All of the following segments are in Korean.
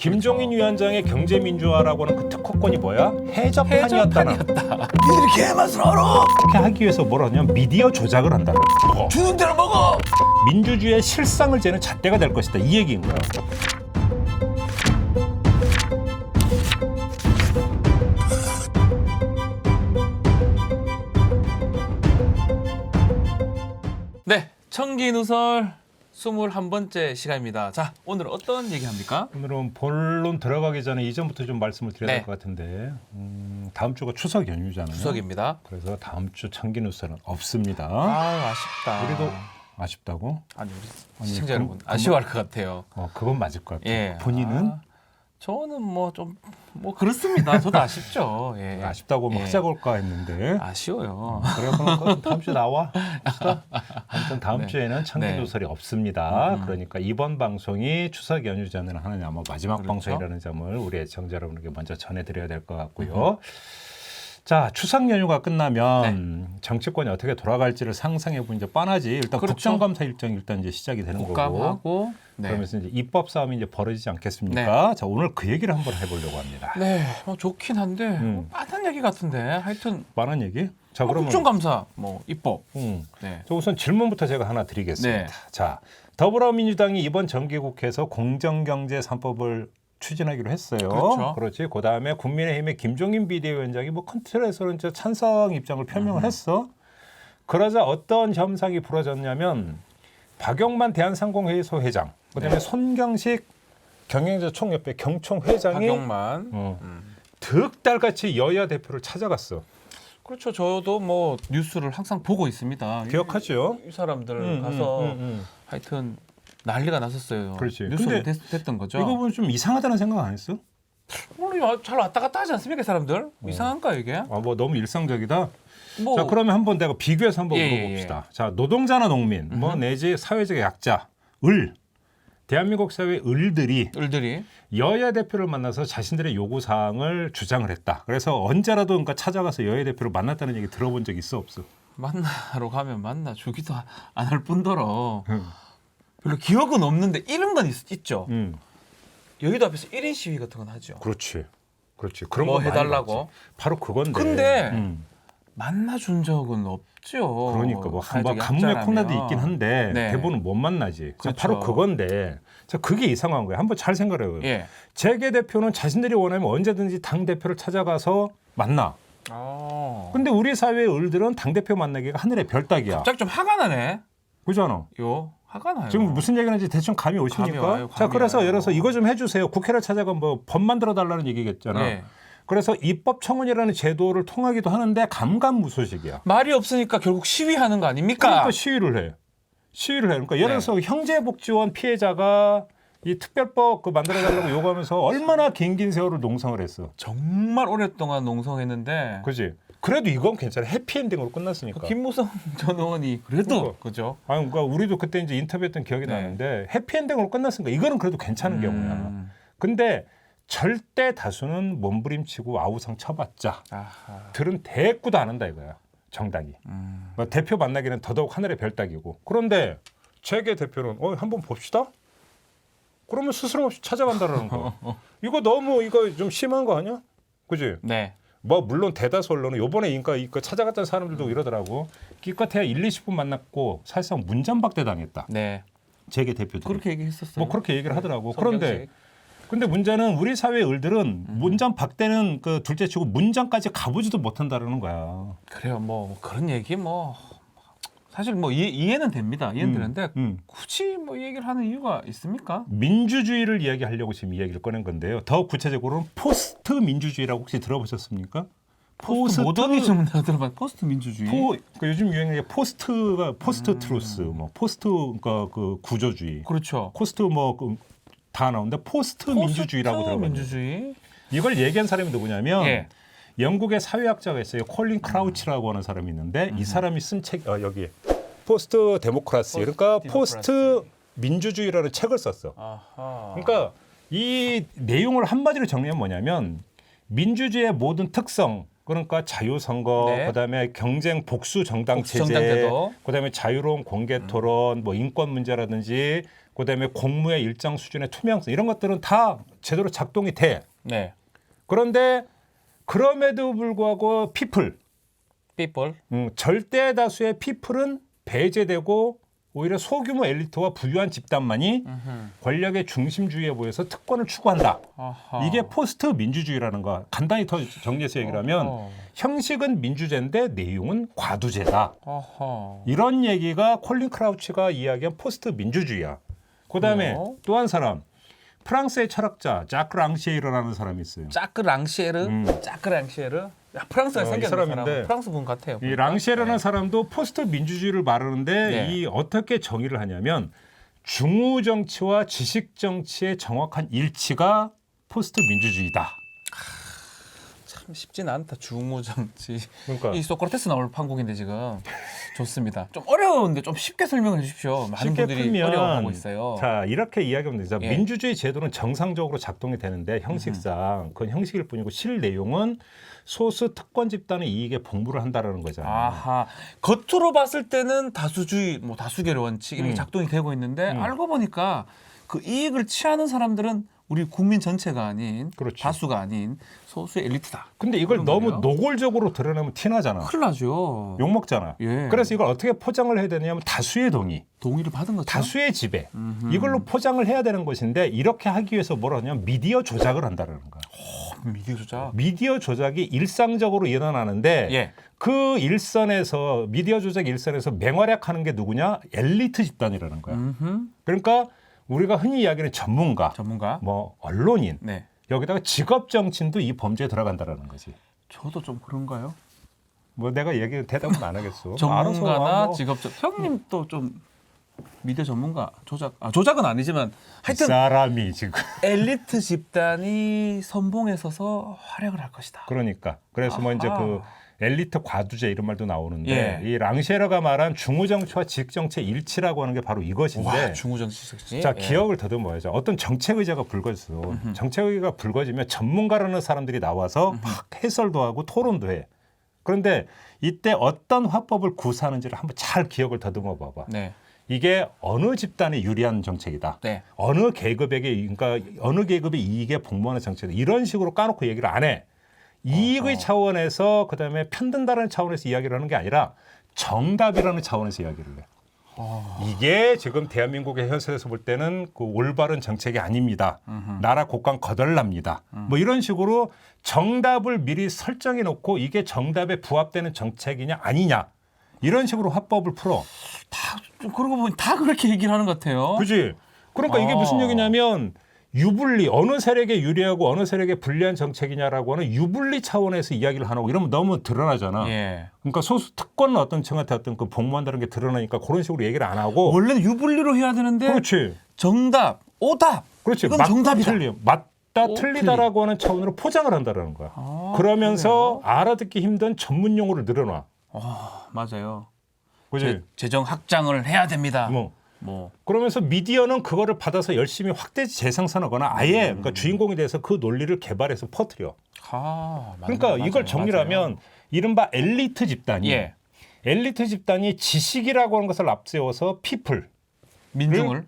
김종인 위원장의 경제민주화라고 하는 그 특허권이 뭐야? 해적판이었다나. 니들이 개 맛을 알아. 그렇게 하기 위해서 뭐라 하냐면 미디어 조작을 한다. 주는 대로 먹어. 민주주의의 실상을 재는 잣대가 될 것이다. 이 얘기인 거야. 네, 청기누설 21번째 시간입니다. 자, 오늘 어떤 얘기합니까? 오늘은 본론 들어가기 전에 이전부터 좀 말씀을 드려야 될 네. 것 같은데 다음 주가 추석 연휴잖아요. 추석입니다. 그래서 다음 주 청기누설은 없습니다. 아, 아쉽다. 우리도 아쉽다고? 아니, 우리 아니, 시청자 그럼- 여러분 아쉬워할 것 같아요. 그건 맞을 것 같아요. 예. 본인은? 저는 뭐 좀 그렇습니다. 저도 아쉽죠. 예. 아쉽다고 뭐 예. 하자고 올까 했는데 아쉬워요. 그래 그럼 다음 주에 나와. 합시다. 아무튼 다음 네. 주에는 청기누설이 없습니다. 그러니까 이번 방송이 추석 연휴 전에는 하는 아마 마지막 그렇죠. 방송이라는 점을 우리 애청자 여러분에게 먼저 전해드려야 될 것 같고요. 자, 추석 연휴가 끝나면 정치권이 어떻게 돌아갈지를 상상해보니 이제 뻔하지. 일단 그렇죠. 국정감사 일정이 일단 이제 시작이 되는 거고. 국감하고 네. 그러면서 이제 입법 싸움이 이제 벌어지지 않겠습니까? 자, 오늘 그 얘기를 한번 해보려고 합니다. 네, 뭐 좋긴 한데 음. 뻔한 얘기 같은데 하여튼 뻔한 얘기? 자, 그러면 국정감사 뭐 입법. 네. 자, 우선 질문부터 제가 하나 드리겠습니다. 네. 자, 더불어민주당이 이번 정기국회에서 공정경제 3법을 추진하기로 했어요. 그렇죠. 그렇지. 그다음에 국민의힘의 김종인 비대위원장이 뭐 컨트롤에서는 이제 찬성 입장을 표명을 했어. 그러자 어떤 현상이 벌어졌냐면 박용만 대한상공회의소 회장, 그다음에 네. 손경식 경영자총협회 경총회장이 박용만. 득달같이 여야 대표를 찾아갔어. 그렇죠. 저도 뭐 뉴스를 항상 보고 있습니다. 기억하죠? 이 사람들 가서 하여튼 난리가 났었어요. 그렇지. 뉴스로 근데 됐던 거죠. 이거 보면 좀 이상하다는 생각 안 했어? 오늘 잘 왔다 갔다 하지 않습니까, 이 사람들? 이상한가 이게? 뭐 너무 일상적이다. 뭐 자, 그러면 한번 내가 비교해서 한번 예, 물어봅시다. 자, 노동자나 농민, 뭐 내지 사회적 약자, 대한민국 사회 을들이 을들이 여야 대표를 만나서 자신들의 요구 사항을 주장을 했다. 그래서 언제라도 그러니까 찾아가서 여야 대표를 만났다는 얘기 들어본 적 있어 없어? 만나러 가면 만나 주기도 안 할 뿐더러 별로 기억은 없는데 이런 건 있죠. 여의도 앞에서 1인 시위 같은 건 하죠. 그렇지. 그런 뭐 거 많이 해달라고? 봤지. 바로 그건데. 근데 만나준 적은 없죠. 그러니까 뭐 사회적 가뭄에 약자라면. 콩나도 있긴 한데 네. 대부분 못 만나지. 자, 그렇죠. 바로 그건데. 자, 그게 이상한 거예요. 한번 잘 생각해요. 예. 재계 대표는 자신들이 원하면 언제든지 당 대표를 찾아가서 만나. 근데 우리 사회의 을들은 당 대표 만나기가 하늘의 별 따기야. 갑자기 좀 화가 나네. 그잖아. 화가 나요. 지금 무슨 얘기를 하는지 대충 감이 오십니까? 감이 와요, 자, 감이 그래서 와요. 예를 들어서 이거 좀 해주세요. 국회를 찾아가 뭐 법 만들어 달라는 얘기겠잖아. 네. 그래서 입법청원이라는 제도를 통하기도 하는데 감감무소식이야. 말이 없으니까 결국 시위하는 거 아닙니까? 그러니까 시위를 해. 그러니까 예를 들어서 형제복지원 피해자가 이 특별법 그 만들어 달라고 요구하면서 얼마나 긴 세월을 농성을 했어. 정말 오랫동안 농성했는데 그렇지. 그래도 이건 괜찮아. 해피엔딩으로 끝났으니까. 김무성 전 의원이 그래도 그러니까. 그죠? 그러니까 우리도 그때 이제 인터뷰했던 기억이 네. 나는데 해피엔딩으로 끝났으니까 이거는 그래도 괜찮은 경우야. 근데 절대 다수는 몸부림치고 아우성 쳐봤자 아하. 들은 대꾸도 안 한다 이거야. 정당이. 뭐 대표 만나기는 더더욱 하늘의 별 따기고. 그런데 재계 대표는 한번 봅시다. 그러면 스스럼 없이 찾아간다라는 거. 이거 너무 이거 좀 심한 거 아니야? 그지? 네. 뭐 물론 대다수 언론은 요번에 이거 찾아갔던 사람들도 이러더라고. 기껏해야 1, 20분 만났고 사실상 문전박대 당했다. 네. 재계 대표들. 그렇게 얘기했었어요. 뭐 그렇게 얘기를 하더라고. 성경식. 그런데 근데 문제는 우리 사회 을들은 문전박대는 그 둘째치고 문전까지 가보지도 못한다라는 거야. 그래요. 뭐 그런 얘기 뭐 사실 뭐 이해는 됩니다. 이해는 되는데 굳이 뭐 이 얘기를 하는 이유가 있습니까? 민주주의를 이야기하려고 지금 이야기를 꺼낸 건데요. 더 구체적으로는 포스트 민주주의라고 혹시 들어보셨습니까? 포스트 모더니즘 내가 들어봐. 포스트 민주주의. 그러니까 요즘 유행의 포스트가 포스트 트루스, 뭐 포스트 그러니까 그 구조주의, 그렇죠. 포스트 뭐 다 나오는데 포스트 민주주의라고 들어봐요. 민주주의. 이걸 얘기한 사람이 누구냐면 예. 영국의 사회학자가 있어요. 콜린 크라우치라고 하는 사람이 있는데 이 사람이 쓴 책 여기 포스트 데모크라시 그러니까 포스트 민주주의라는 책을 썼어. 아하. 그러니까 이 내용을 한마디로 정리하면 뭐냐면 민주주의의 모든 특성 그러니까 자유선거, 네. 그다음에 경쟁 복수 정당 복수 정당 체제, 제도. 그다음에 자유로운 공개 토론, 뭐 인권 문제라든지, 그다음에 공무의 일정 수준의 투명성 이런 것들은 다 제대로 작동이 돼. 네. 그런데 그럼에도 불구하고 people, 절대 다수의 people은 배제되고 오히려 소규모 엘리트와 부유한 집단만이 권력의 중심주의에 보여서 특권을 추구한다. 아하. 이게 포스트 민주주의라는 거. 간단히 더 정리해서 얘기를 하면 어허. 형식은 민주제인데 내용은 과두제다. 아하. 이런 얘기가 콜린 크라우치가 이야기한 포스트 민주주의야. 그다음에 그래요? 또 한 사람 프랑스의 철학자 자크 랑시에르라는 사람이 있어요. 짜크 랑시에르? 짜크 랑시에르? 야, 프랑스가 이 생겼는 사람인데 사람. 프랑스 분 같아요. 이 랑시에르라는 사람도 포스트 민주주의를 말하는데 네. 이 어떻게 정의를 하냐면 중우 정치와 지식 정치의 정확한 일치가 포스트 민주주의다. 참 쉽지는 않다. 중우 정치. 그러니까 이 소크라테스 나올 판국인데 지금 좋습니다. 좀 어려운데 좀 쉽게 설명해 주십시오. 많은 쉽게 분들이 풀면 어려워하고 있어요. 자 이렇게 이야기하면 되죠. 예. 민주주의 제도는 정상적으로 작동이 되는데 형식상 그건 형식일 뿐이고 실 내용은 소수 특권 집단의 이익에 복무를 한다라는 거잖아요. 아하. 겉으로 봤을 때는 다수주의, 뭐 다수결의 원칙 이렇게 음. 작동이 되고 있는데 알고 보니까 그 이익을 취하는 사람들은 우리 국민 전체가 아닌 그렇지. 다수가 아닌 소수의 엘리트다. 근데 이걸 그런 너무 거네요. 노골적으로 드러내면 티나잖아. 큰일 나죠. 욕 먹잖아. 예. 그래서 이걸 어떻게 포장을 해야 되냐면 다수의 동의, 동의를 받은 거죠. 다수의 지배 이걸로 포장을 해야 되는 것인데 이렇게 하기 위해서 뭐라 하냐면 미디어 조작을 한다는 거야. 미디어 조작. 미디어 조작이 일상적으로 일어나는데 예. 그 일선에서 미디어 조작 일선에서 맹활약하는 게 누구냐? 엘리트 집단이라는 거야. 그러니까 우리가 흔히 이야기하는 전문가, 전문가. 뭐 언론인 네. 여기다가 직업 정치인도 이 범죄에 들어간다라는 거지. 저도 좀 그런가요? 뭐 내가 얘기 대답은 안 하겠어. 전문가나 뭐. 직업적. 형님 또 좀 미디어 전문가 조작은 아니지만 하여튼 사람이 지금 엘리트 집단이 선봉에 서서 활약을 할 것이다. 그러니까 그래서 뭐 이제 아하. 그 엘리트 과두제 이런 말도 나오는데 예. 이 랑셰르가 말한 중우 정치와 지식 정치의 일치라고 하는 게 바로 이것인데 와, 중우정치. 자 기억을 더듬어야죠. 어떤 정책 의제가 불거졌어. 정책 의제가 불거지면 전문가라는 사람들이 나와서 막 해설도 하고 토론도 해. 그런데 이때 어떤 화법을 구사하는지를 한번 잘 기억을 더듬어 봐봐. 네. 이게 어느 집단에 유리한 정책이다. 네. 어느 계급에게 그러니까 어느 계급의 이익에 복무하는 정책이다. 이런 식으로 까놓고 얘기를 안 해. 이익의 차원에서 그다음에 편든다는 차원에서 이야기를 하는 게 아니라 정답이라는 차원에서 이야기를 해. 이게 지금 대한민국의 현실에서 볼 때는 그 올바른 정책이 아닙니다. 나라 국방 거덜납니다. 뭐 이런 식으로 정답을 미리 설정해 놓고 이게 정답에 부합되는 정책이냐 아니냐 이런 식으로 화법을 풀어. 좀 그러고 보니 다 그렇게 얘기를 하는 것 같아요. 그지? 그러니까 이게 무슨 얘기냐면 유불리 어느 세력에 유리하고 어느 세력에 불리한 정책이냐라고 하는 유불리 차원에서 이야기를 하고 이러면 너무 드러나잖아. 예. 그러니까 소수 특권은 어떤 층한테 어떤 그 복무한다는 게 드러나니까 그런 식으로 얘기를 안 하고. 원래는 유불리로 해야 되는데 그렇지. 정답, 오답. 그렇지. 이건 맞다 정답이다. 틀리. 맞다 오, 틀리다라고 하는 차원으로 포장을 한다라는 거야. 그러면서 알아듣기 힘든 전문 용어를 늘어놔. 맞아요. 그지? 재정 확장을 해야 됩니다. 뭐 그러면서 미디어는 그거를 받아서 열심히 확대 재생산하거나 아예 그러니까 주인공에 대해서 그 논리를 개발해서 퍼뜨려. 그러니까 이걸 정리를 하면 이른바 엘리트 집단이 예. 엘리트 집단이 지식이라고 하는 것을 앞세워서 피플 민중을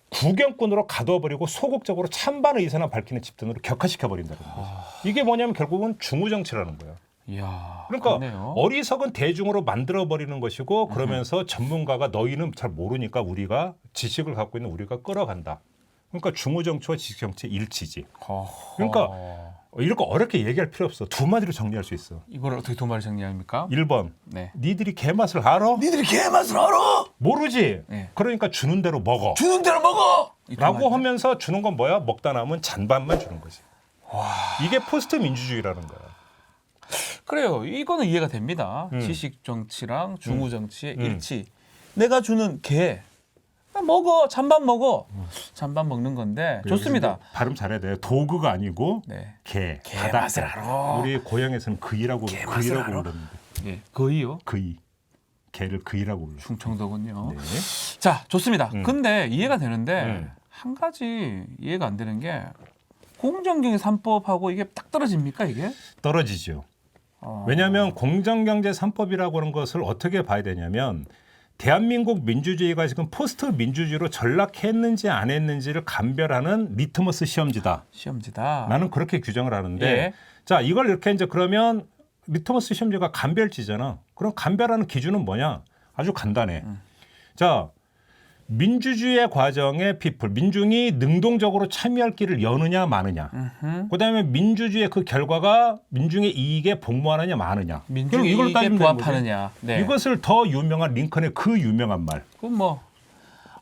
구경꾼으로 가둬버리고 소극적으로 찬반 의사나 밝히는 집단으로 격화시켜 버린다는 거죠. 이게 뭐냐면 결국은 중우 정치라는 거예요. 이야, 그러니까 그러네요. 어리석은 대중으로 만들어 버리는 것이고 그러면서 전문가가 너희는 잘 모르니까 우리가 지식을 갖고 있는 우리가 끌어간다. 그러니까 중우 정치와 지식 정치의 일치지. 그러니까 이런 거 어렵게 얘기할 필요 없어. 두 마디로 정리할 수 있어. 이걸 어떻게 두 마리 정리합니까? 1번. 네. 니들이 개맛을 알아? 니들이 개맛을 알아? 모르지. 네. 그러니까 주는 대로 먹어. 주는 대로 먹어. 이두 라고 마리. 하면서 주는 건 뭐야? 먹다 남은 잔반만 주는 거지. 이게 포스트 민주주의라는 거야. 그래요. 이거는 이해가 됩니다. 지식 정치랑 중우 정치의 일치. 내가 주는 개 먹어. 잔반 먹어. 잔반 먹는 건데 좋습니다. 발음 잘해야 돼. 도구가 아니고 네. 개. 맛을 알아. 우리 고향에서는 그이라고 불렀는데. 예. 거의요. 그이. 개를 그이라고 불러. 충청도군요. 네. 자, 좋습니다. 근데 이해가 되는데 음. 한 가지 이해가 안 되는 게 공정경의 3법하고 이게 딱 떨어집니까 이게? 떨어지죠. 왜냐하면 공정경제 3법이라고 하는 것을 어떻게 봐야 되냐면 대한민국 민주주의가 지금 포스트 민주주의로 전락했는지 안 했는지를 감별하는 리트머스 시험지다. 시험지다. 나는 그렇게 규정을 하는데 예. 자 이걸 이렇게 이제 그러면 리트머스 시험지가 감별지잖아. 그럼 감별하는 기준은 뭐냐? 아주 간단해. 자 민주주의의 과정에 피플 민중이 능동적으로 참여할 길을 여느냐 마느냐. 그다음에 민주주의의 그 결과가 민중의 이익에 복무하느냐 마느냐. 민중 이걸 이익에 따지면 되는 거지. 부합하느냐. 네. 이것을 더 유명한 링컨의 그 유명한 말. 그건 뭐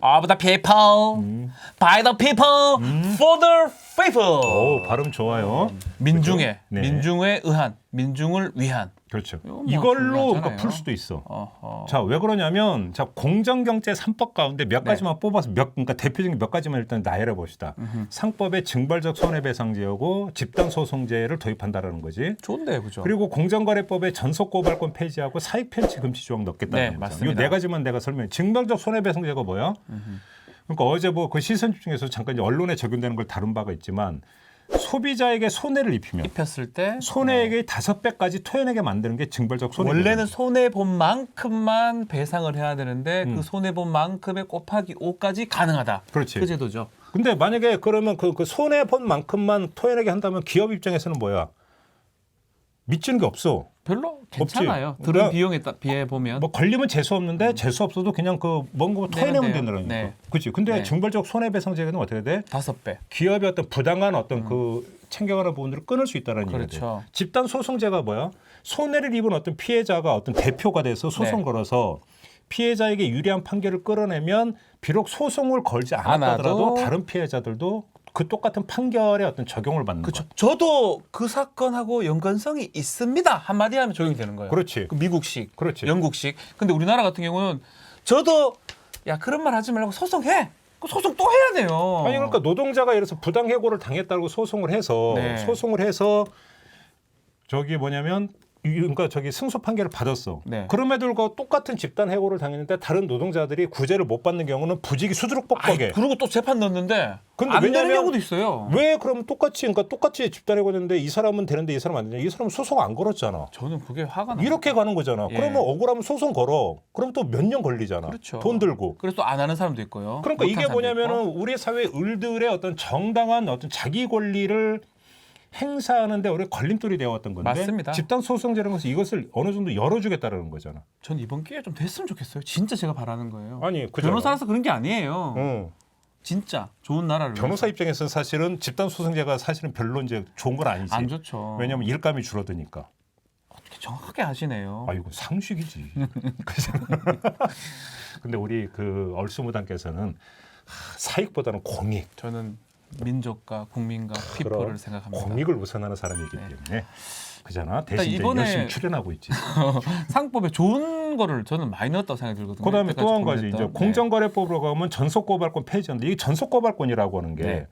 of the people, by the people, for the people. 오 발음 좋아요. 민중에 네. 민중에 의한 민중을 위한. 그렇죠. 뭐 이걸로 중요하잖아요. 그러니까 풀 수도 있어. 어허. 자, 왜 그러냐면 자, 공정경제 3법 가운데 몇 가지만 뽑아서 그러니까 대표적인 몇 가지만 일단 나열해 봅시다. 상법의 징벌적 손해배상제하고 집단소송제를 도입한다라는 거지. 좋은데 그죠? 그리고 공정거래법에 전속고발권 폐지하고 사익편취 금지 조항 넣겠다는 네, 거죠. 맞습니다. 이 네 가지만 내가 설명해. 징벌적 손해배상제가 뭐야? 그러니까 어제 뭐 그 시선 집중에서 잠깐 이제 언론에 적용되는 걸 다룬 바가 있지만 소비자에게 손해를 입히면 입혔을 때 손해액의 5배까지 토해내게 만드는 게 징벌적 손해배상. 원래는 손해 본 만큼만 배상을 해야 되는데 그 손해 본 만큼의 곱하기 5까지 가능하다. 그렇지. 그 제도죠. 근데 만약에 그러면 그 손해 본 만큼만 토해내게 한다면 기업 입장에서는 뭐야? 미치는 게 없어. 별로 괜찮아요. 없지. 들은 그러니까 비용에 비해 보면 뭐 걸리면 재수 없는데 재수 없어도 그냥 그 뭔가 토해내면 되는데요. 된다니까. 네. 그렇지. 근데 네. 징벌적 손해배상제는 어떻게 돼? 5배. 기업의 어떤 부당한 어떤 그 챙겨가는 부분들을 끊을 수 있다는 얘기죠. 그렇죠. 집단 소송제가 뭐야? 손해를 입은 어떤 피해자가 어떤 대표가 돼서 소송 네. 걸어서 피해자에게 유리한 판결을 끌어내면 비록 소송을 걸지 않았더라도 않아도 다른 피해자들도 그 똑같은 판결에 어떤 적용을 받는 그렇죠. 거야. 저도 그 사건하고 연관성이 있습니다. 한마디 하면 적용이 되는 거예요. 그렇지. 그 미국식, 그렇지. 영국식. 근데 우리나라 같은 경우는 저도 야 그런 말 하지 말고 소송해. 그 소송 또 해야 돼요. 아니 그러니까 노동자가 예를 들어서 부당 해고를 당했다고 소송을 해서 네. 저기 뭐냐면 그러니까 저기 승소 판결을 받았어. 네. 그럼에도 불구하고 똑같은 집단 해고를 당했는데 다른 노동자들이 구제를 못 받는 경우는 부직이 수두룩 아이, 뻑뻑해. 그리고 또 재판 넣었는데 근데 안 되는 왜냐면 경우도 있어요. 왜 그럼 똑같이 집단 해고됐는데 이 사람은 되는데 이 사람은 안 되냐? 이 사람은 소송 안 걸었잖아. 저는 그게 화가 나요. 이렇게 가는 거잖아. 예. 그러면 억울하면 소송 걸어. 그럼 또 몇 년 걸리잖아. 그렇죠. 돈 들고. 그래서 또 안 하는 사람도 있고요. 그러니까 못한 이게 사람도 뭐냐면은 있고. 우리 사회 을들의 어떤 정당한 어떤 자기 권리를 행사하는데 우리 걸림돌이 되어왔던 건데 맞습니다. 집단 소송제라는 것은 이것을 어느 정도 열어주겠다는 거잖아. 전 이번 기회에 좀 됐으면 좋겠어요. 진짜 제가 바라는 거예요. 아니 그죠? 변호사라서 그런 게 아니에요. 응. 진짜 좋은 나라를 변호사 위해서. 입장에서는 사실은 집단 소송제가 사실은 별로 이제 좋은 건 아니지. 안 좋죠. 왜냐하면 일감이 줄어드니까. 어떻게 정확하게 아시네요. 아 이거 상식이지. 그잖아. 근데 우리 그 얼수무당께서는 사익보다는 공익. 저는 민족과 국민과 피플을 생각합니다. 공익을 우선하는 사람이기 네. 때문에 그잖아. 대신 이제 이번에 열심히 출연하고 있지. 상법에 좋은 거를 저는 많이 넣었다고 생각이 들거든요. 그다음에 또 한 가지 고민했던. 이제 공정거래법으로 가면 전속고발권 폐지인데 이 전속고발권이라고 하는 게 네.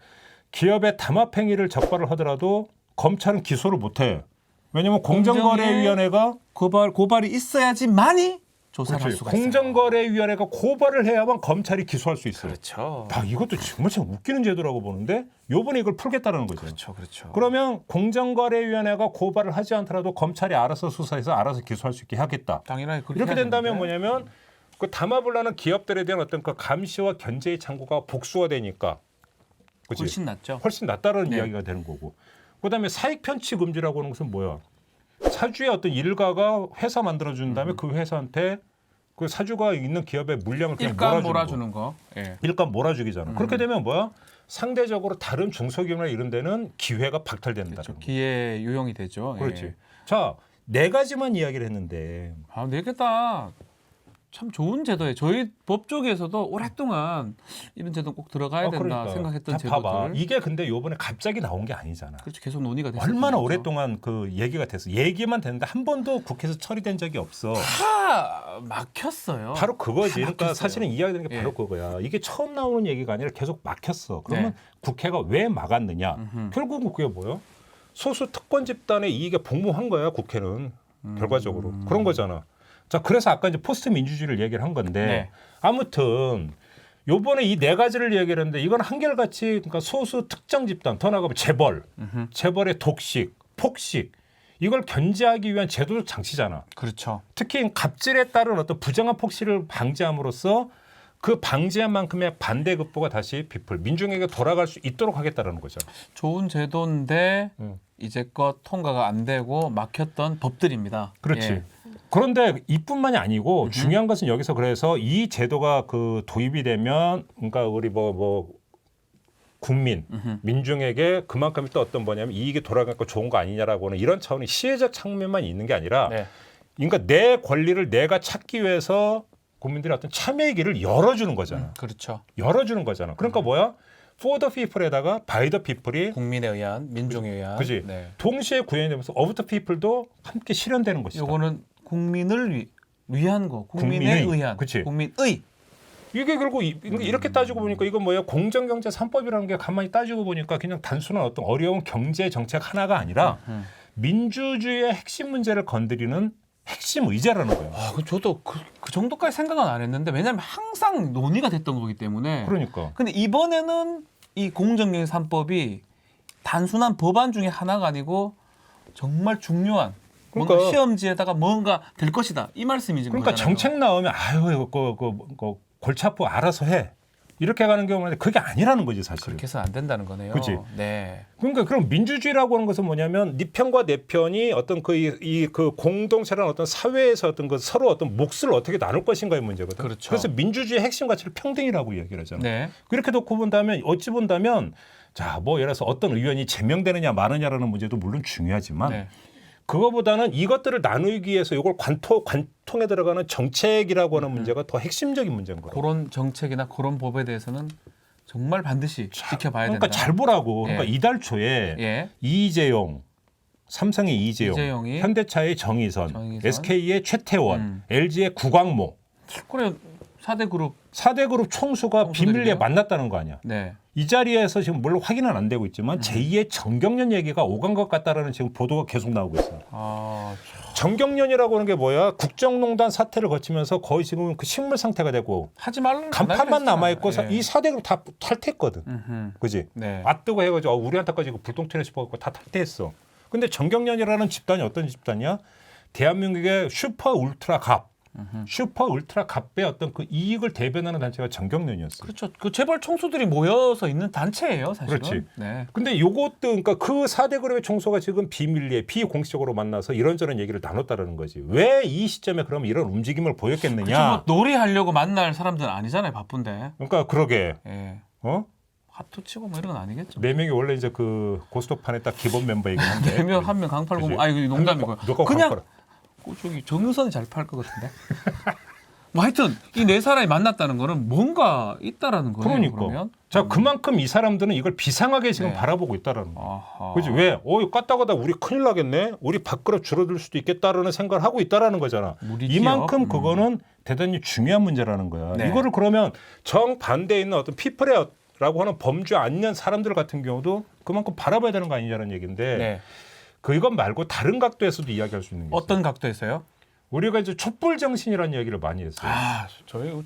기업의 담합행위를 적발을 하더라도 검찰은 기소를 못해. 왜냐하면 공정거래위원회가 고발이 있어야지만이 조사를 할 그렇지. 수가 있어요. 공정거래위원회가 고발을 해야만 검찰이 기소할 수 있어요. 그렇죠. 아, 이것도 정말 참 웃기는 제도라고 보는데 요번에 이걸 풀겠다는 거죠. 그렇죠. 그러면 공정거래위원회가 고발을 하지 않더라도 검찰이 알아서 수사해서 알아서 기소할 수 있게 하겠다. 당연하게 그렇게 이렇게 해야 된다면 되는데. 뭐냐면 그 담합을 하는 기업들에 대한 어떤 그 감시와 견제의 창구가 복수화되니까 그치? 훨씬 낫죠. 훨씬 낫다는 네. 이야기가 되는 거고. 그다음에 사익 편취 금지라고 하는 것은 뭐야? 사주의 어떤 일가가 회사 만들어 준 다음에 그 회사한테 그 사주가 있는 기업의 물량을 그냥 일감 몰아주는 거. 몰아주는 거. 예. 일감 몰아주기잖아. 그렇게 되면 뭐야? 상대적으로 다른 중소기업이나 이런 데는 기회가 박탈된다는 그렇죠. 거. 기회 요용이 되죠. 그렇지. 예. 자, 네 가지만 이야기를 했는데 아, 내겠다. 참 좋은 제도예요. 저희 법 쪽에서도 오랫동안 이런 제도 꼭 들어가야 된다 그러니까. 생각했던 자, 제도들. 봐봐. 이게 근데 요번에 갑자기 나온 게 아니잖아. 그렇죠. 계속 논의가 됐어요. 얼마나 오랫동안 그 얘기가 됐어. 얘기만 됐는데 한 번도 국회에서 처리된 적이 없어. 다 막혔어요. 바로 그거지. 다 그러니까 막혔어요. 사실은 이야기되는 게 바로 예. 그거야. 이게 처음 나오는 얘기가 아니라 계속 막혔어. 그러면 네. 국회가 왜 막았느냐? 결국은 그게 뭐야? 소수 특권 집단의 이익에 복무한 거야. 국회는 결과적으로 그런 거잖아. 자, 그래서 아까 이제 포스트 민주주의를 얘기를 한 건데 네. 아무튼 요번에 이 네 가지를 얘기를 했는데 이건 한결같이 그러니까 소수 특정 집단 더 나가면 재벌의 독식, 폭식 이걸 견제하기 위한 제도적 장치잖아. 그렇죠. 특히 갑질에 따른 어떤 부정한 폭시를 방지함으로써 그 방지한 만큼의 반대급부가 다시 비풀 민중에게 돌아갈 수 있도록 하겠다라는 거죠. 좋은 제도인데 음. 이제껏 통과가 안 되고 막혔던 법들입니다. 그렇지. 예. 그런데 이뿐만이 아니고 중요한 것은 여기서 그래서 이 제도가 그 도입이 되면 그러니까 우리 뭐 국민 민중에게 그만큼의 또 어떤 뭐냐면 이익이 돌아가고 좋은 거 아니냐라고는 이런 차원의 시혜적 측면만 있는 게 아니라 네. 그러니까 내 권리를 내가 찾기 위해서 국민들의 어떤 참여의 길을 열어주는 거잖아. 그렇죠. 열어주는 거잖아. 그러니까 뭐야? For the people에다가 by the people이 국민에 의한 민중에 의한. 그지? 네. 동시에 구현이 되면서 of the people도 함께 실현되는 것이다. 요거는 국민을 위한 거, 국민에 국민의, 의한, 그치. 국민의. 이게 결국 이렇게 따지고 보니까 이건 뭐야? 공정경제 3법이라는 게 가만히 따지고 보니까 그냥 단순한 어떤 어려운 경제 정책 하나가 아니라 민주주의의 핵심 문제를 건드리는 핵심 의제라는 거예요. 아, 저도 그 정도까지 생각은 안 했는데 왜냐하면 항상 논의가 됐던 거기 때문에. 그러니까. 근데 이번에는 이 공정경제 3법이 단순한 법안 중에 하나가 아니고 정말 중요한 뭔가 그러니까- 시험지에다가 뭔가 될 것이다 이 말씀이신 그러니까 거잖아요. 정책 나오면 아유 이거 골치 아프 알아서 해 이렇게 가는 경우는 그게 아니라는 거지 사실은. 그렇게 해서 안 된다는 거네요. 그치. 네. 그러니까 그럼 민주주의라고 하는 것은 뭐냐면 네 편과 내 편이 어떤 그 공동체라는 어떤 사회에서 어떤 그 서로 어떤 몫을 어떻게 나눌 것인가의 문제거든. 그렇죠. 그래서 민주주의의 핵심 가치를 평등이라고 얘기를 하잖아. 네. 그렇게 놓고 본다면 어찌 본다면 자 뭐 예를 들어서 어떤 의원이 제명되느냐 마느냐라는 문제도 물론 중요하지만 네. 그거보다는 이것들을 나누기 위해서 이걸 관통에 들어가는 정책이라고 하는 문제가 더 핵심적인 문제인 거예요. 그런 정책이나 그런 법에 대해서는 정말 반드시 지켜봐야 그러니까 된다. 잘 보라고. 그러니까 예. 이달 초에 예. 이재용, 삼성의 이재용이 이재용이 현대차의 정의선, SK의 최태원, LG의 구광모 그래 4대 그룹. 4대 그룹 총수가 총수들이요? 비밀리에 만났다는 거 아니야. 네. 이 자리에서 지금 물론 확인은 안 되고 있지만 제2의 정경련 얘기가 오간 것 같다라는 지금 보도가 계속 나오고 있어요. 아, 정경련이라고 하는 게 뭐야? 국정농단 사태를 거치면서 거의 지금 그 식물 상태가 되고 하지 말라는 간판만 남아 있고 예. 이 4대 그룹 다 탈퇴했거든. 음흠. 그지? 네. 맞뜨고 해가지고 우리한테까지 불똥 튀는 싶어갖고 다 탈퇴했어. 근데 정경련이라는 집단이 어떤 집단이야? 대한민국의 슈퍼 울트라 갑, 슈퍼 울트라 갑의 어떤 그 이익을 대변하는 단체가 정경련이었어. 그렇죠. 그 재벌 총수들이 모여서 있는 단체예요, 사실은. 그렇지. 네. 근데 요것도 그러니까 그 4대 그룹의 총수가 지금 비밀리에 비공식적으로 만나서 이런저런 얘기를 나눴다라는 거지. 왜 이 시점에 그러면 이런 움직임을 보였겠느냐? 그렇죠. 뭐 놀이하려고 만날 사람들은 아니잖아요, 바쁜데. 그러니까 그러게. 예. 어? 하트 치고 뭐 이런 건 아니겠죠. 네 명이 원래 이제 그 고스톱판에 딱 기본 멤버이긴 한데. 대면 한 명 강팔 그치? 보면 아 이거 농담이고요. 누가 그냥 강팔아? 저기 정유선이 잘 팔 것 같은데. 뭐 하여튼 이 네 사람이 만났다는 거는 뭔가 있다라는 거예요. 그러니까. 그러면. 자 그만큼 이 사람들은 이걸 비상하게 지금 네. 바라보고 있다라는 거야. 아하. 그지 왜? 깠다가다 우리 큰일 나겠네. 우리 밥그릇 줄어들 수도 있겠다라는 생각을 하고 있다라는 거잖아. 무리지요. 이만큼 그거는 대단히 중요한 문제라는 거야. 네. 이거를 그러면 정 반대에 있는 어떤 피플이라고 하는 범죄 아니냐 사람들 같은 경우도 그만큼 바라봐야 되는 거 아니냐는 얘기인데 네. 그것 말고 다른 각도에서도 이야기할 수 있는 게 있어요. 어떤 각도에서요? 우리가 이제 촛불 정신이라는 얘기를 많이 했어요. 아,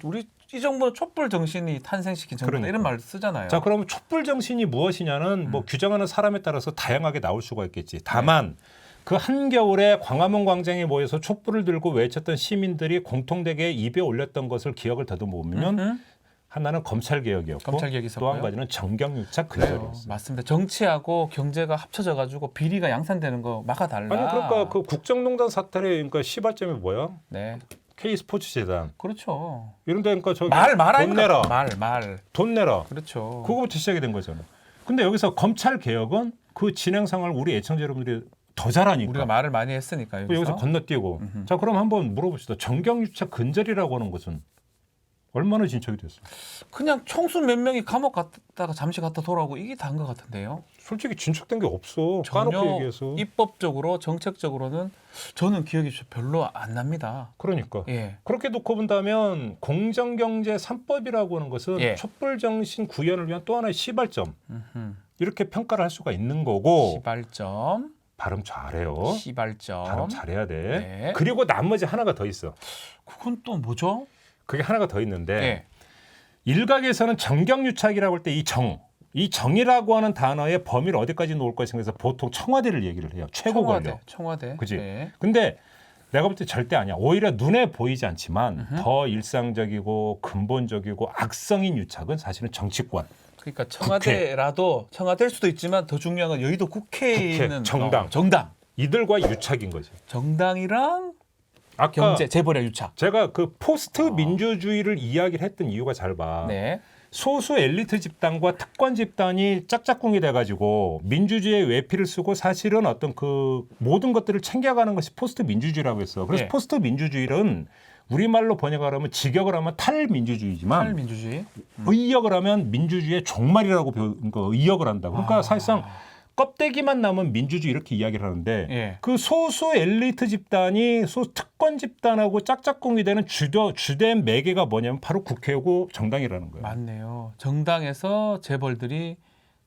우리 이 정부는 촛불 정신이 탄생시킨 정부다 그러니까. 이런 말 쓰잖아요. 자, 그러면 촛불 정신이 무엇이냐는 뭐 규정하는 사람에 따라서 다양하게 나올 수가 있겠지. 다만 그 한겨울에 광화문 광장에 모여서 촛불을 들고 외쳤던 시민들이 공통되게 입에 올렸던 것을 기억을 더듬어 보면 하나는 검찰 개혁이었고 검찰개혁이 또 한 있었고요. 가지는 정경유착 그래요. 근절이었어요. 맞습니다. 정치하고 경제가 합쳐져 가지고 비리가 양산되는 거 막아달라. 아니 그러니까 그 국정농단 사태의 그러니까 시발점이 뭐야? 네, K 스포츠 재단 그렇죠. 이런 데 그러니까 저기 말 돈 아닙니까? 내라, 말. 돈 내라. 그렇죠. 그거부터 시작이 된 거잖아. 근데 여기서 검찰 개혁은 그 진행 상황을 우리 애청자 여러분들이 더 잘하니까. 우리가 말을 많이 했으니까 여기서 건너뛰고. 자, 그럼 한번 물어봅시다. 정경유착 근절이라고 하는 것은 얼마나 진척이 됐어? 그냥 총수 몇 명이 감옥 갔다가 잠시 갔다 돌아오고 이게 다인 것 같은데요. 솔직히 진척된 게 없어. 까놓고 전혀 얘기해서. 입법적으로 정책적으로는 저는 기억이 별로 안 납니다. 그러니까. 예. 그렇게 놓고 본다면 공정경제 3법이라고 하는 것은 예. 촛불정신 구현을 위한 또 하나의 시발점. 음흠. 이렇게 평가를 할 수가 있는 거고. 시발점. 발음 잘해요. 시발점. 발음 잘해야 돼. 네. 그리고 나머지 하나가 더 있어. 그건 또 뭐죠? 그게 하나가 더 있는데 예. 일각에서는 정경유착이라고 할 때 이 정, 이 정의라고 하는 단어의 범위를 어디까지 놓을 것인가 해서 보통 청와대를 얘기를 해요. 최고 권력. 청와대. 그지? 네. 근데 내가 볼 때 절대 아니야. 오히려 눈에 보이지 않지만 더 일상적이고 근본적이고 악성인 유착은 사실은 정치권, 그러니까 청와대라도 청와대일 수도 있지만 더 중요한 건 여의도 국회에 국회, 있는 정당. 이들과 유착인 거지. 정당이랑 아까 경제 재벌의 유착. 제가 그 포스트 민주주의를 이야기를 했던 이유가 잘 봐. 네. 소수 엘리트 집단과 특권 집단이 짝짝꿍이 돼가지고 민주주의의 외피를 쓰고 사실은 어떤 그 모든 것들을 챙겨가는 것이 포스트 민주주의라고 했어. 그래서 예. 포스트 민주주의는 우리말로 번역하면 직역을 하면 탈민주주의지만 탈민주주의. 의역을 하면 민주주의의 종말이라고 의역을 한다. 그러니까 사실상 껍데기만 남은 민주주의 이렇게 이야기를 하는데 예. 그 소수 엘리트 집단이 소수 특권 집단하고 짝짝꿍이 되는 주된 매개가 뭐냐면 바로 국회고 정당이라는 거예요. 맞네요. 정당에서 재벌들이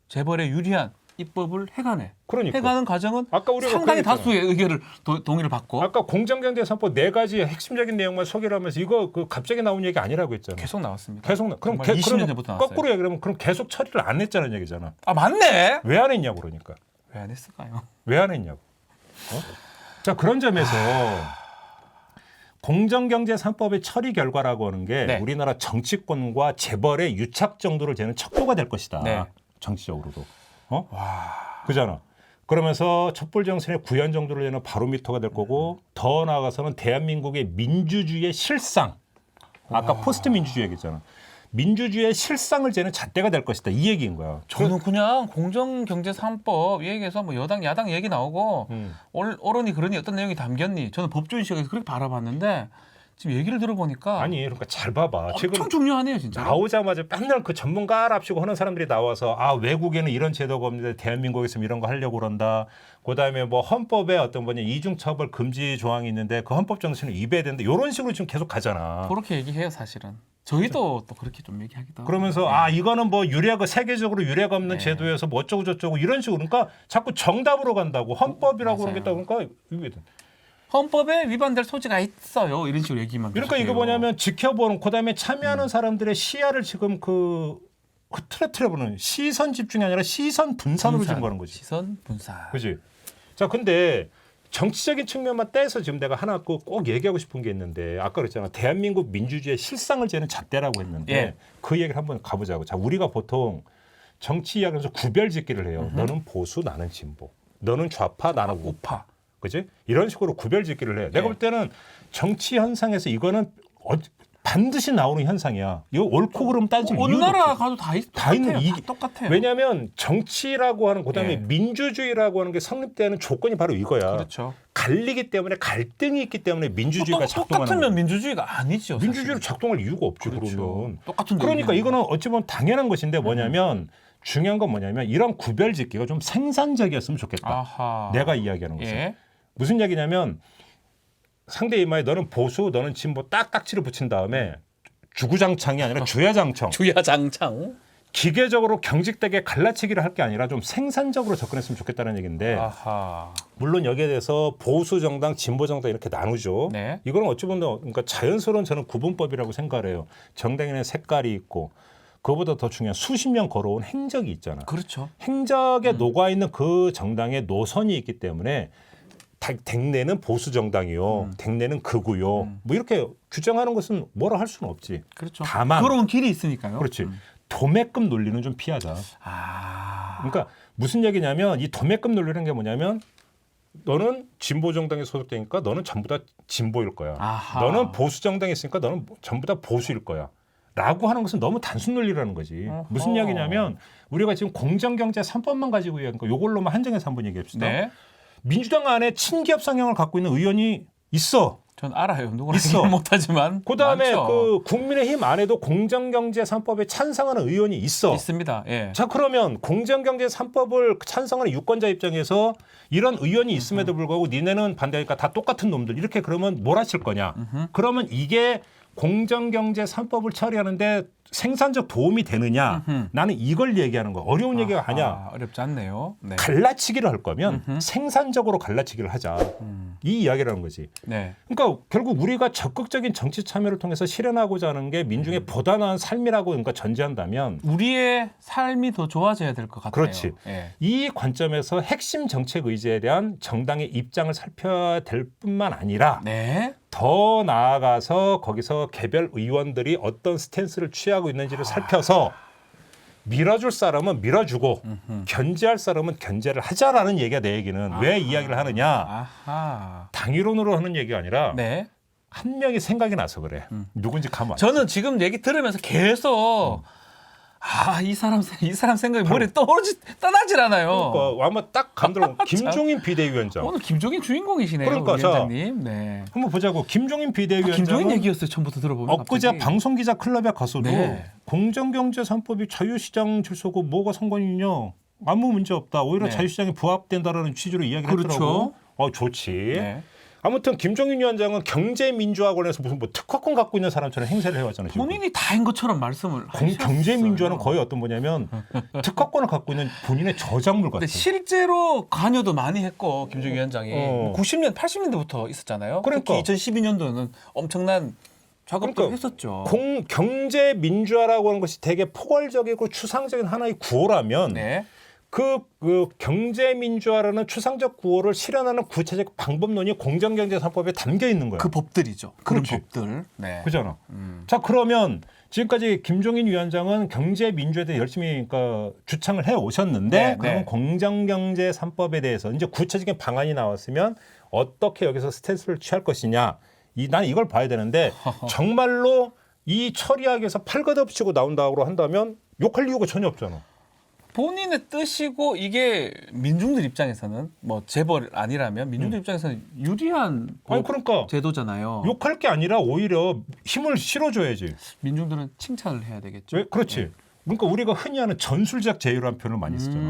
재벌에 유리한 입법을 해가네. 그러니까. 해가는 과정은 아까 우리가 상당히 그랬잖아. 다수의 의견을 동의를 받고 아까 공정경제 3법 네 가지 핵심적인 내용만 소개를 하면서 이거 그 갑자기 나온 얘기 아니라고 했잖아. 계속 나왔습니다. 그럼 정말 20년 그러면 전부터 나왔어요. 거꾸로 얘기하면 그럼 계속 처리를 안 했자는 얘기잖아. 아 맞네. 왜 안 했냐고 그러니까. 왜 안 했을까요? 왜 안 했냐고. 자 그런 점에서 공정경제 3법의 처리 결과라고 하는 게 네. 우리나라 정치권과 재벌의 유착 정도를 재는 척도가 될 것이다. 네. 정치적으로도. 그잖아. 그러면서 촛불 정신의 구현 정도를 재는 바로미터가 될 거고 더 나아가서는 대한민국의 민주주의의 실상. 아까 포스트 민주주의 얘기했잖아. 민주주의의 실상을 재는 잣대가 될 것이다. 이 얘기인 거야. 저는 그냥 공정경제 3법 얘기해서 뭐 여당 야당 얘기 나오고 언론이 그러니 어떤 내용이 담겼니 저는 법조인 시각에서 그렇게 바라봤는데 지금 얘기를 들어보니까 아니 그러니까 잘 봐봐. 엄청 지금 중요하네요 진짜. 나오자마자 맨날 그 전문가랍시고 하는 사람들이 나와서 아 외국에는 이런 제도가 없는데 대한민국에서 이런 거 하려고 그런다. 그다음에 뭐 헌법에 어떤 뭐냐 이중처벌 금지 조항이 있는데 그 헌법 정신을 위배해야 된다. 이런 식으로 지금 계속 가잖아. 그렇게 얘기해요 사실은. 저희도 또 그렇게 좀 얘기하기도 하고. 그러면서 아 이거는 뭐 유례가 세계적으로 유례가 없는 제도여서 뭐 어쩌고 저쩌고 이런 식으로 그러니까 자꾸 정답으로 간다고 헌법이라고 맞아요. 그러겠다 그러니까 이게 헌법에 위반될 소지가 있어요. 이런 식으로 얘기만. 그러니까 이거 계속해요. 뭐냐면 지켜보는 그다음에 참여하는 사람들의 시야를 지금 흐트러트려보는 시선 집중이 아니라 시선 분산으로 지금 가는 거지. 시선 분산. 그렇지. 자 근데 정치적인 측면만 떼서 지금 내가 하나 꼭 얘기하고 싶은 게 있는데 아까 그랬잖아. 대한민국 민주주의의 실상을 재는 잣대라고 했는데 예. 그 얘기를 한번 가보자고. 자 우리가 보통 정치 이야기하면서 구별짓기를 해요. 너는 보수 나는 진보. 너는 좌파 나는 우파. 그지? 이런 식으로 구별짓기를 해. 내가 볼 때는 정치 현상에서 이거는 반드시 나오는 현상이야. 이거 옳고 그름 따질 어느 이유도 나라 없어. 가도 다 있는 똑같아요. 다 똑같아요. 왜냐하면 정치라고 하는 그다음에 예. 민주주의라고 하는 게 성립되는 조건이 바로 이거야. 그렇죠. 갈리기 때문에 갈등이 있기 때문에 민주주의가 작동하는 똑같으면 거야. 민주주의가 아니죠. 민주주의로 작동할 이유가 없지 그렇죠. 그러면. 똑같은 그러니까 얘기는. 이거는 어찌 보면 당연한 것인데 뭐냐면 중요한 건 뭐냐면 이런 구별짓기가 좀 생산적이었으면 좋겠다. 아하. 내가 이야기하는 것은. 예. 무슨 얘기냐면 상대 이마에 너는 보수 너는 진보 딱딱지를 붙인 다음에 주구장창이 아니라 주야장청 주야장창. 기계적으로 경직되게 갈라치기를 할 게 아니라 좀 생산적으로 접근했으면 좋겠다는 얘기인데 아하. 물론 여기에 대해서 보수 정당 진보 정당 이렇게 나누죠. 네. 이거는 어찌 보면 그러니까 자연스러운 저는 구분법이라고 생각을 해요. 정당에는 색깔이 있고 그거보다 더 중요한 수십 년 걸어온 행적이 있잖아. 그렇죠. 행적에 녹아있는 그 정당의 노선이 있기 때문에 댕내는 보수 정당이요, 댕내는 극우요. 뭐 이렇게 규정하는 것은 뭐라 할 수는 없지. 그렇죠. 다만 그런 길이 있으니까요. 그렇지. 도매급 논리는 좀 피하자. 아. 그러니까 무슨 얘기냐면 이 도매급 논리라는 게 뭐냐면 너는 진보 정당에 소속되니까 너는 전부 다 진보일 거야. 아하. 너는 보수 정당에 있으니까 너는 전부 다 보수일 거야. 라고 하는 것은 너무 단순 논리라는 거지. 어허. 무슨 이야기냐면 우리가 지금 공정경제 3법만 가지고 이야기하니까 이걸로만 한정해서 한번 얘기합시다. 네. 민주당 안에 친기업 성향을 갖고 있는 의원이 있어. 전 알아요. 누구나 있어. 얘기는 못하지만. 그다음에 많죠. 그 국민의힘 안에도 공정경제 3법에 찬성하는 의원이 있어. 있습니다. 예. 자 그러면 공정경제 3법을 찬성하는 유권자 입장에서 이런 의원이 있음에도 불구하고 니네는 반대하니까 다 똑같은 놈들 이렇게 그러면 뭘 하실 거냐. 그러면 이게 공정경제 3법을 처리하는데 생산적 도움이 되느냐? 나는 이걸 얘기하는 거야. 어려운 얘기가 아니야. 어렵지 않네요. 네. 갈라치기를 할 거면 생산적으로 갈라치기를 하자. 이 이야기라는 거지. 네. 그러니까 결국 우리가 적극적인 정치 참여를 통해서 실현하고자 하는 게 민중의 보다 나은 삶이라고 그러니까 전제한다면 우리의 삶이 더 좋아져야 될 것 같아요. 그렇지. 예. 이 관점에서 핵심 정책 의제에 대한 정당의 입장을 살펴야 될 뿐만 아니라 네. 더 나아가서 거기서 개별 의원들이 어떤 스탠스를 취하고 있는지를 살펴서 밀어줄 사람은 밀어주고 견제할 사람은 견제를 하자라는 얘기가 내 얘기는. 왜 이야기를 하느냐. 아하. 당위론으로 하는 얘기가 아니라 네. 한 명이 생각이 나서 그래. 누군지 가만. 저는 지금 얘기 들으면서 계속 이 사람 생각이 머리에 떠나질 않아요. 그러니까 아마 딱 감들어. 김종인 비대위원장. 오늘 김종인 주인공이시네요, 그러니까 위원장님. 네. 한번 보자고. 김종인 비대위원장은 김종인 얘기였어요. 처음부터 들어보면. 엊그제 갑자기. 방송기자 클럽에 갔어도 네. 공정경제 3법이 자유시장 질서고 뭐가 상관이냐. 아무 문제 없다. 오히려 네. 자유시장에 부합된다라는 취지로 이야기를 그렇죠. 했더라고. 좋지. 네. 아무튼 김종인 위원장은 경제민주화 관련해서 무슨 뭐 특허권 갖고 있는 사람처럼 행세를 해왔잖아요. 지금. 본인이 다인 것처럼 말씀을 하셨어요. 경제민주화는 거의 어떤 뭐냐면 특허권을 갖고 있는 본인의 저작물 같아요. 근데 실제로 관여도 많이 했고 김종인 위원장이 90년, 80년대부터 있었잖아요. 그러니까. 특히 2012년도는 엄청난 작업들을 그러니까 했었죠. 경제민주화라고 하는 것이 되게 포괄적이고 추상적인 하나의 구호라면 네. 그 경제민주화라는 추상적 구호를 실현하는 구체적 방법론이 공정경제 3법에 담겨 있는 거예요. 그 법들이죠. 그런 그렇지. 법들. 네. 그잖아. 자, 그러면 지금까지 김종인 위원장은 경제민주화에 대해 열심히 그러니까 주창을 해 오셨는데 네, 그러면 네. 공정경제 3법에 대해서 이제 구체적인 방안이 나왔으면 어떻게 여기서 스탠스를 취할 것이냐. 난 이걸 봐야 되는데 정말로 이 처리하기 위해서 팔걷어붙이고 나온다고 한다면 욕할 이유가 전혀 없잖아. 본인의 뜻이고 이게 민중들 입장에서는 뭐 재벌 아니라면 민중들 입장에서는 유리한 아니 그러니까 제도잖아요. 욕할 게 아니라 오히려 힘을 실어줘야지. 민중들은 칭찬을 해야 되겠죠. 왜? 그렇지. 그러니까 우리가 흔히 하는 전술적 제휴라는 표현을 많이 쓰잖아.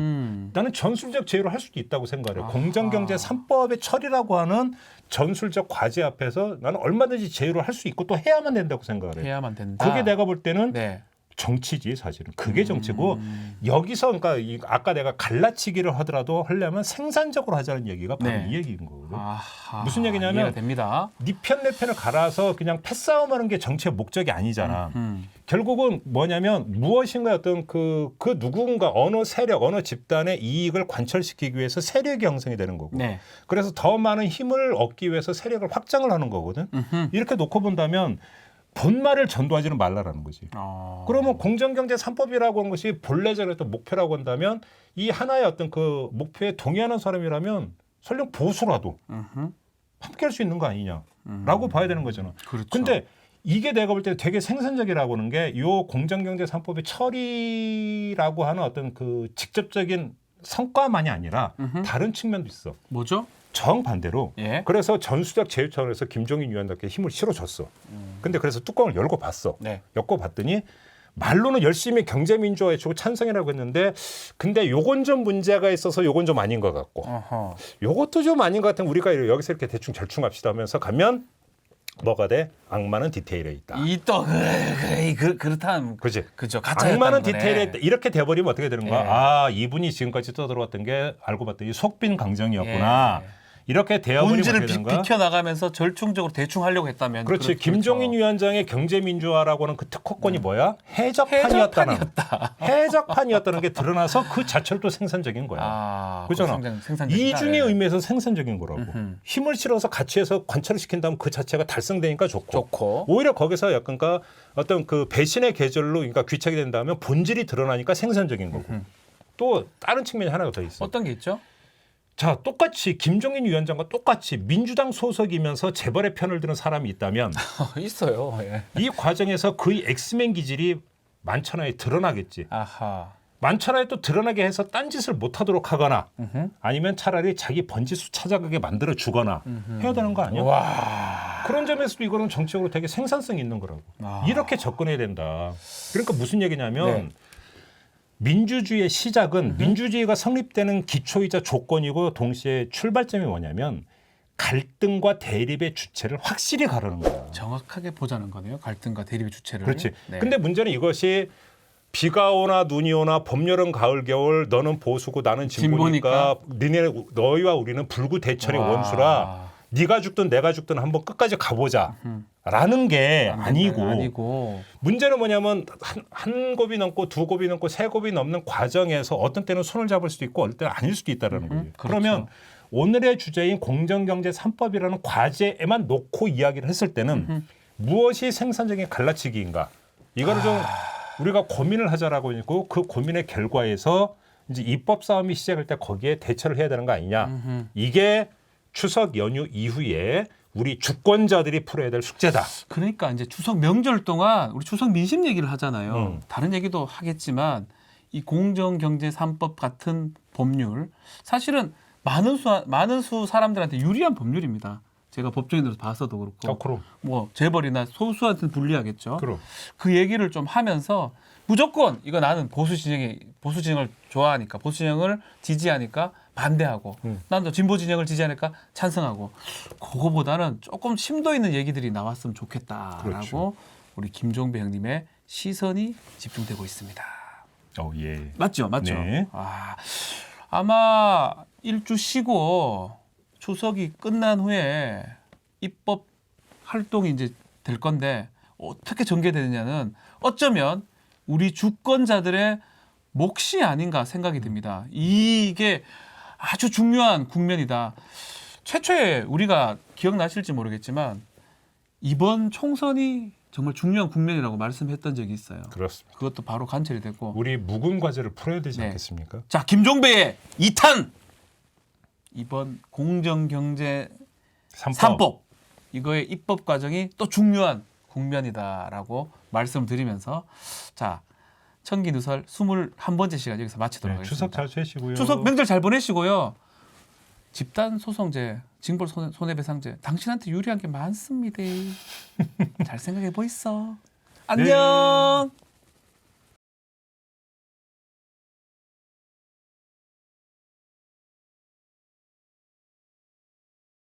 나는 전술적 제휴를 할 수도 있다고 생각해. 공정경제 3법의 처리라고 하는 전술적 과제 앞에서 나는 얼마든지 제휴를 할 수 있고 또 해야만 된다고 생각을 해. 해야만 된다. 그게 내가 볼 때는 네. 정치지 사실은. 그게 정치고 여기서 그러니까 아까 내가 갈라치기를 하더라도 하려면 생산적으로 하자는 얘기가 바로 네. 이 얘기인 거거든. 아하, 무슨 얘기냐면 이해가 됩니다. 네 편 내 편을 갈아서 그냥 패싸움하는 게 정치의 목적이 아니잖아. 결국은 뭐냐면 무엇인가 어떤 그 누군가 어느 세력 어느 집단의 이익을 관철시키기 위해서 세력이 형성이 되는 거고. 네. 그래서 더 많은 힘을 얻기 위해서 세력을 확장을 하는 거거든. 이렇게 놓고 본다면 본말을 전도하지는 말라라는 거지. 그러면 공정경제 3법이라고 하는 것이 본래적인 어떤 목표라고 한다면 이 하나의 어떤 그 목표에 동의하는 사람이라면 설령 보수라도 함께할 수 있는 거 아니냐라고 봐야 되는 거잖아. 그렇죠. 근데 이게 내가 볼 때 되게 생산적이라고 하는 게 이 공정경제 3법의 처리라고 하는 어떤 그 직접적인 성과만이 아니라 다른 측면도 있어. 뭐죠? 정반대로. 예. 그래서 전수적 제휴 차원에서 김종인 위원장께 힘을 실어줬어. 근데 그래서 뚜껑을 열고 봤어. 네. 엮고 봤더니 말로는 열심히 경제민주화에 주고 찬성이라고 했는데 근데 요건 좀 문제가 있어서 요건 좀 아닌 것 같고 어허. 요것도 좀 아닌 것 같으면 우리가 여기서 이렇게 대충 절충합시다 하면서 가면 뭐가 돼? 악마는 디테일에 있다. 이또 그렇다는 그렇지. 그죠. 가짜 악마는 디테일에 있다. 이렇게 돼버리면 어떻게 되는 거야? 예. 아 이분이 지금까지 떠들어왔던 게 알고 봤더니 속빈 강정이었구나. 예. 이렇게 되어버리면 본질을 어떻게 되는 거야? 비켜나가면서 절충적으로 대충 하려고 했다면 그렇지. 그렇죠. 김종인 위원장의 경제민주화라고 하는 그 특허권이 뭐야? 해적판이었다는. 해적판이었다는 게 드러나서 그 자체로 또 생산적인 거야. 그잖아. 이중의 의미에서 생산적인 거라고. 힘을 실어서 같이 해서 관철을 시킨다면 그 자체가 달성되니까 좋고. 오히려 거기서 약간 어떤 그 배신의 계절로 그러니까 귀착이 된다면 본질이 드러나니까 생산적인 거고. 또 다른 측면이 하나가 더 있어. 어떤 게 있죠? 자, 똑같이 김종인 위원장과 똑같이 민주당 소속이면서 재벌의 편을 드는 사람이 있다면 있어요. 예. 이 과정에서 그의 엑스맨 기질이 만천하에 드러나겠지. 아하. 만천하에 또 드러나게 해서 딴짓을 못하도록 하거나 아니면 차라리 자기 번지수 찾아가게 만들어 주거나 해야 되는 거 아니야? 와. 그런 점에서도 이거는 정치적으로 되게 생산성이 있는 거라고. 이렇게 접근해야 된다. 그러니까 무슨 얘기냐면 네. 민주주의의 시작은 민주주의가 성립되는 기초이자 조건이고 동시에 출발점이 뭐냐면 갈등과 대립의 주체를 확실히 가르는 거야. 정확하게 보자는 거네요. 갈등과 대립의 주체를. 그렇지. 네. 근데 문제는 이것이 비가 오나 눈이 오나 봄, 여름, 가을, 겨울 너는 보수고 나는 진보니까 너희와 우리는 불구대천의 와. 원수라 네가 죽든 내가 죽든 한번 끝까지 가보자 라는 게 아니고 문제는 뭐냐면 한 곱이 넘고 두 곱이 넘고 세 곱이 넘는 과정에서 어떤 때는 손을 잡을 수도 있고 어떤 때는 아닐 수도 있다는 거예요. 그렇죠. 그러면 오늘의 주제인 공정경제 3법이라는 과제에만 놓고 이야기를 했을 때는 무엇이 생산적인 갈라치기인가 이거를 좀 우리가 고민을 하자라고 했고 그 고민의 결과에서 이제 입법 싸움이 시작할 때 거기에 대처를 해야 되는 거 아니냐. 이게 추석 연휴 이후에 우리 주권자들이 풀어야 될 숙제다. 그러니까 이제 추석 명절 동안 우리 추석 민심 얘기를 하잖아요. 다른 얘기도 하겠지만 이 공정경제 3법 같은 법률 사실은 많은 수 사람들한테 유리한 법률입니다. 제가 법조인으로서 봐서도 그렇고 그럼. 뭐 재벌이나 소수한테는 불리하겠죠. 그럼. 그 얘기를 좀 하면서 무조건 이거 나는 보수 진영을 좋아하니까 보수 진영을 지지하니까 반대하고 난 또 진보 진영을 지지하니까 찬성하고 그거보다는 조금 심도 있는 얘기들이 나왔으면 좋겠다라고 그렇죠. 우리 김종배 형님의 시선이 집중되고 있습니다. 예. 맞죠? 네. 아마 일주 쉬고 추석이 끝난 후에 입법 활동이 이제 될 건데 어떻게 전개되느냐는 어쩌면 우리 주권자들의 몫이 아닌가 생각이 듭니다. 이게 아주 중요한 국면이다. 최초에 우리가 기억나실지 모르겠지만 이번 총선이 정말 중요한 국면이라고 말씀했던 적이 있어요. 그렇습니다. 그것도 바로 관철이 됐고. 우리 묵은 과제를 풀어야 되지 네. 않겠습니까? 자, 김종배의 2탄 이번 공정경제 3법 이거의 입법 과정이 또 중요한 국면이다라고 말씀드리면서 자 청기누설 21번째 시간 여기서 마치도록 하겠습니다. 추석 잘 쉬시고요. 추석 명절 잘 보내시고요. 집단 소송제, 징벌 손해배상제 당신한테 유리한 게 많습니다. 잘 생각해 보이소. 안녕.